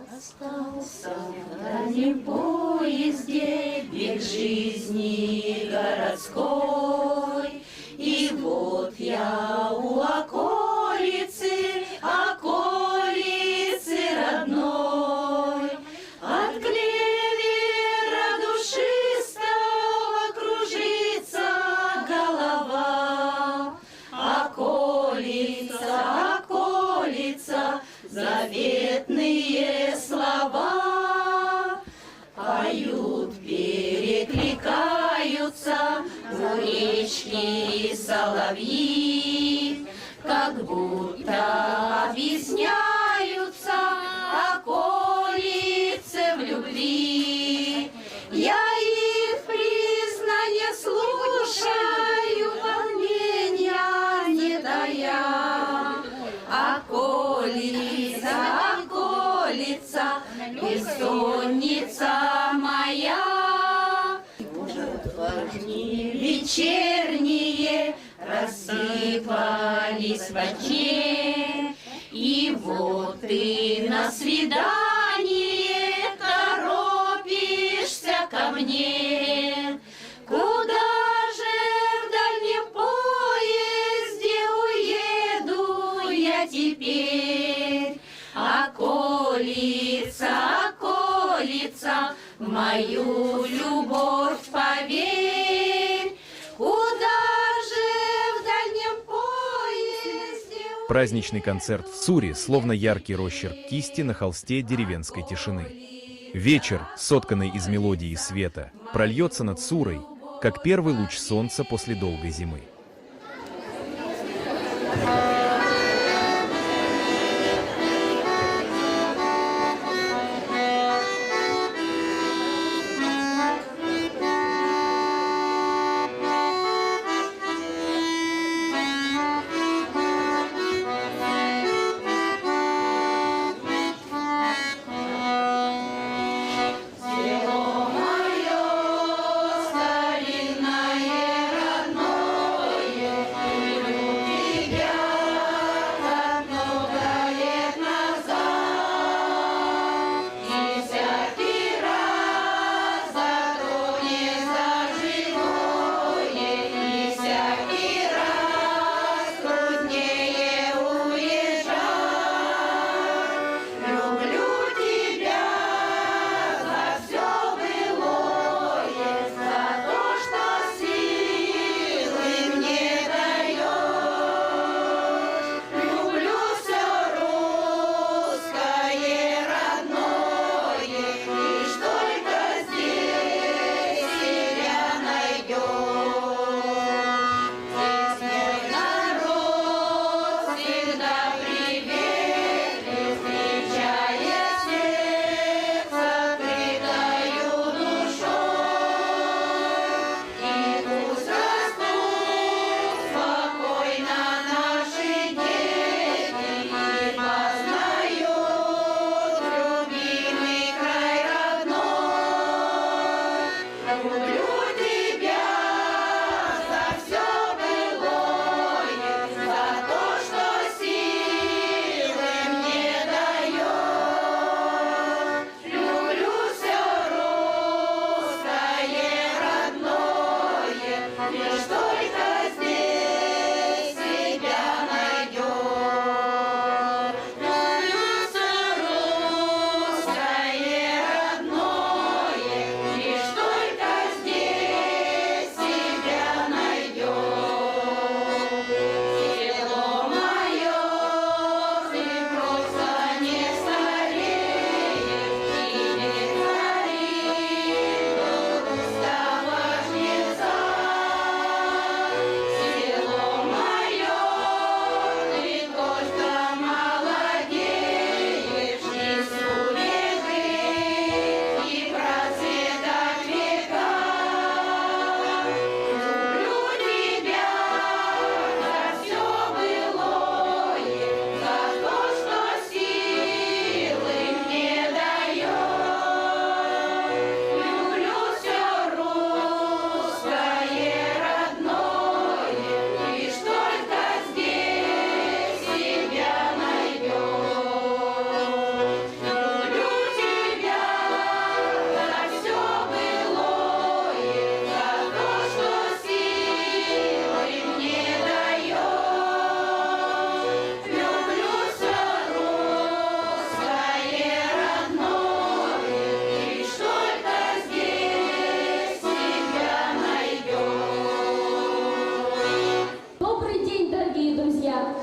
Остался в дальнем поезде бег жизни городской, и вот я у околицы, околицы родной. От клевера душистого кружится голова. Околица, околица, заветные слова поют, перекликаются у речки соловьи, как будто объясняются околицы в любви. Я их признание слушаю, волнения не тая. Околица, околица, бессонница моя. Дни вечерние рассыпались во тьме, и вот ты на свидание торопишься ко мне. Куда же в дальнем поезде уеду я теперь? Околица, околица, в мою любовь поверь. Куда же в дальнем поезде... Праздничный концерт в Цуре, словно яркий росчерк кисти на холсте деревенской тишины. Вечер, сотканный из мелодии и света, прольется над Цурой, как первый луч солнца после долгой зимы. Село мое старинное, родное,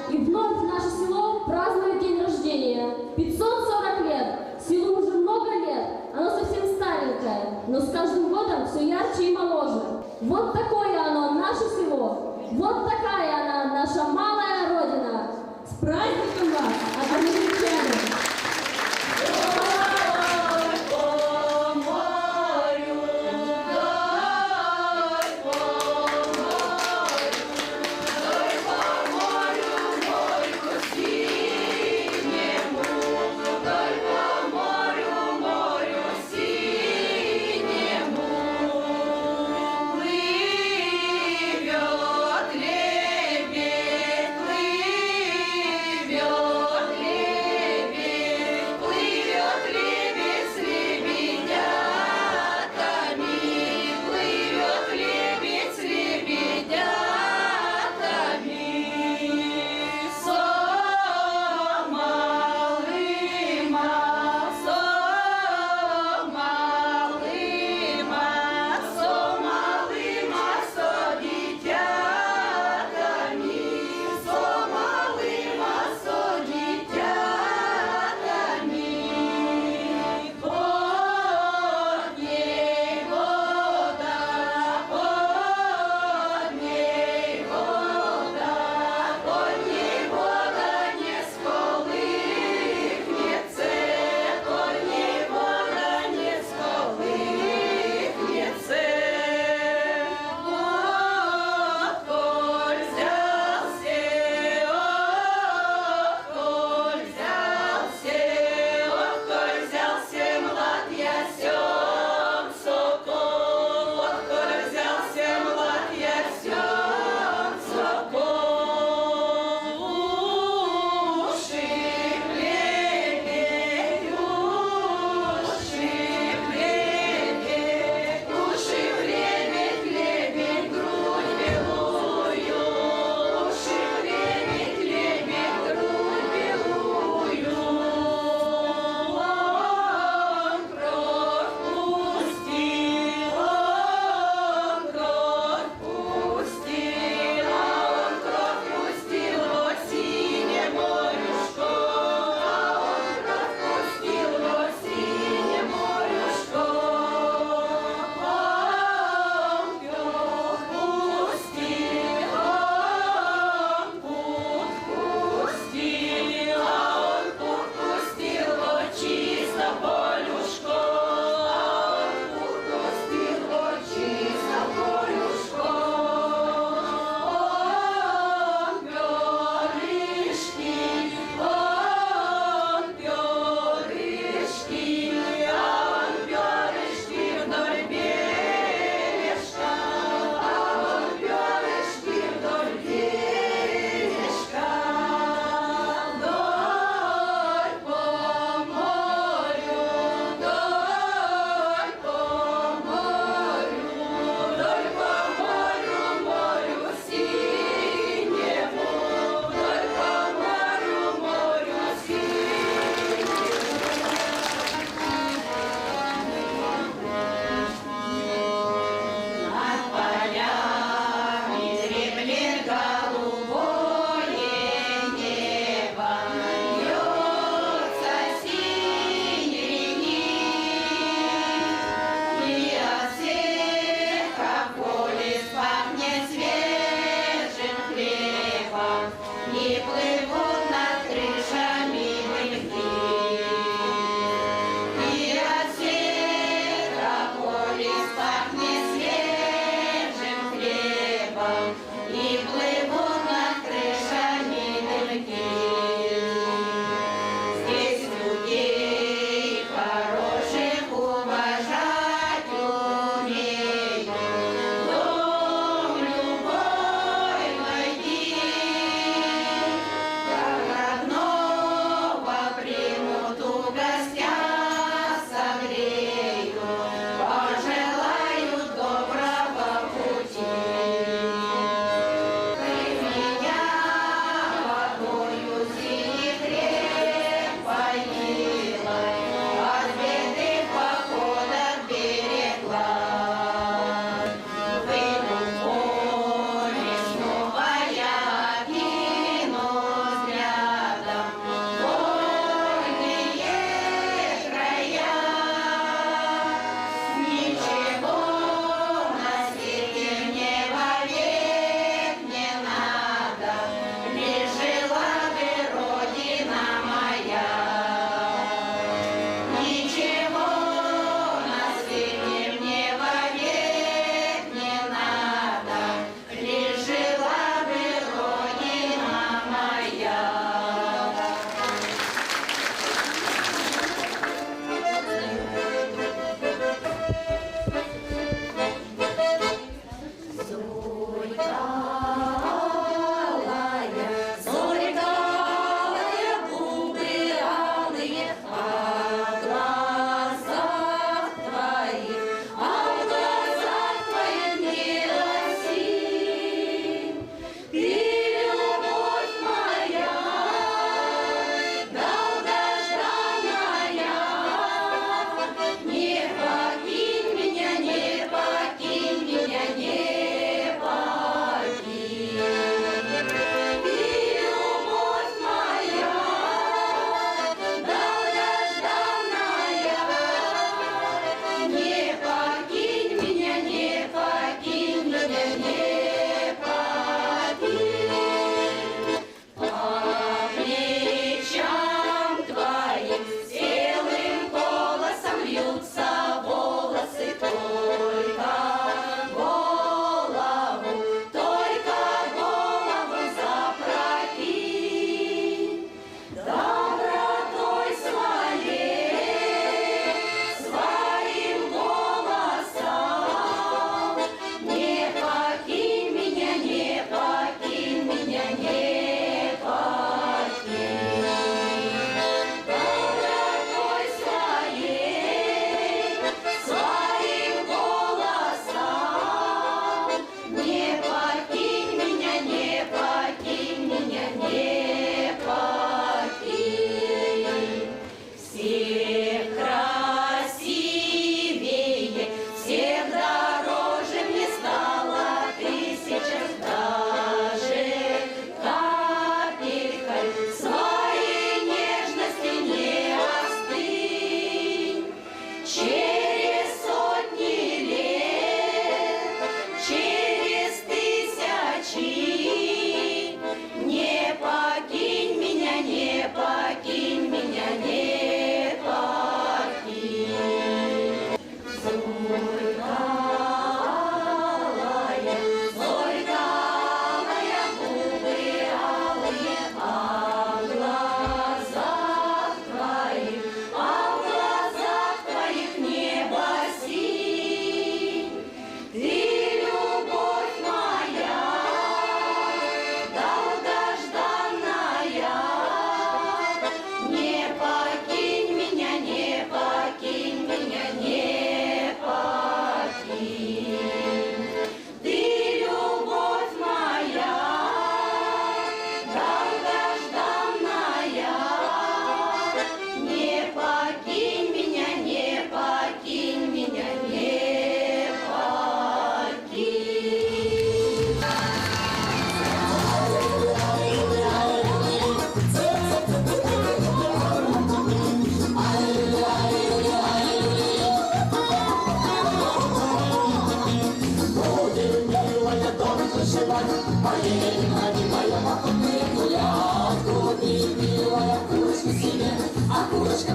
и вновь наше село празднует день рождения. 540 лет. Селу уже много лет. Оно совсем старенькое, но с каждым годом все ярче и моложе. Вот такое оно, наше село. Вот такая она, наша малая родина. С праздником вас, односельчане! Плывет лебедь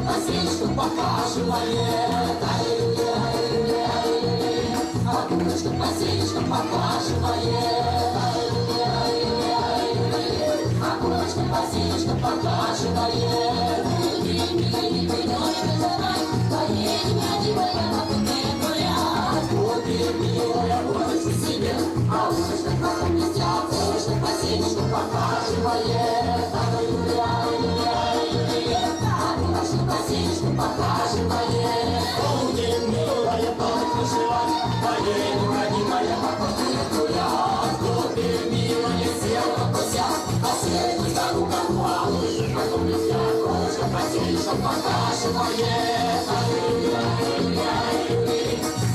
бассейнчику покашивает. Окошко бассейнчику покашивает. Окошко бассейнчику покашивает. Милый, пойдем танцевать, поедем, одевая на пути гулять. Купи, милая, больше себе, а окошко в каком месте, окошко бассейнчику покашивает. Окошко бассейнчику покашивает. Будем, милая, танцевать, поедем, родимая, по пути гулять. Купи, милая, села, посяд, последний за рукав, а окошко в каком месте, окошко бассейнчику покашивает.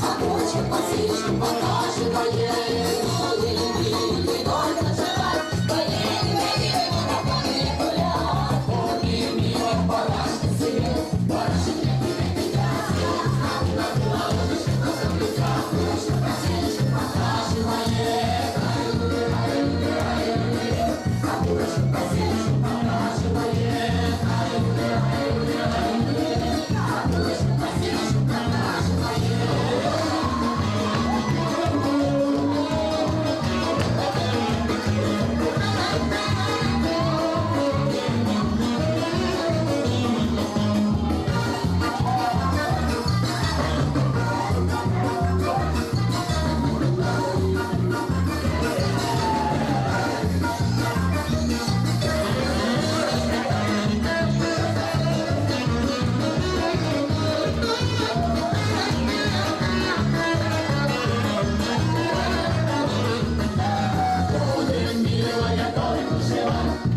Окошко бассейнчику покашивает. Будем, милый, только танцевать, поедем, родимая, по пути гулять. Купи, милая, барашки себе, барашки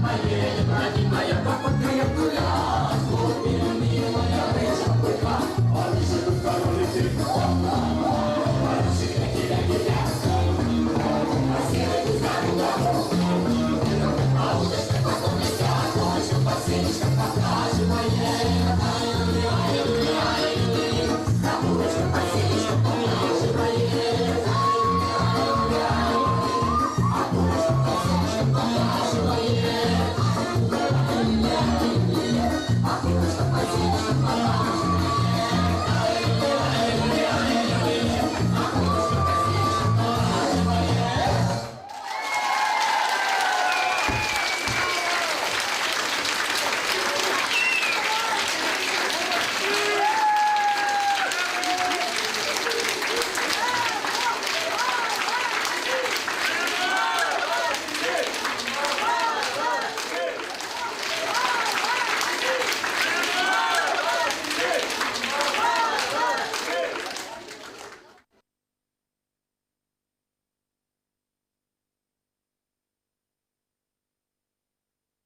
Поедем, родимая, по пути гулять.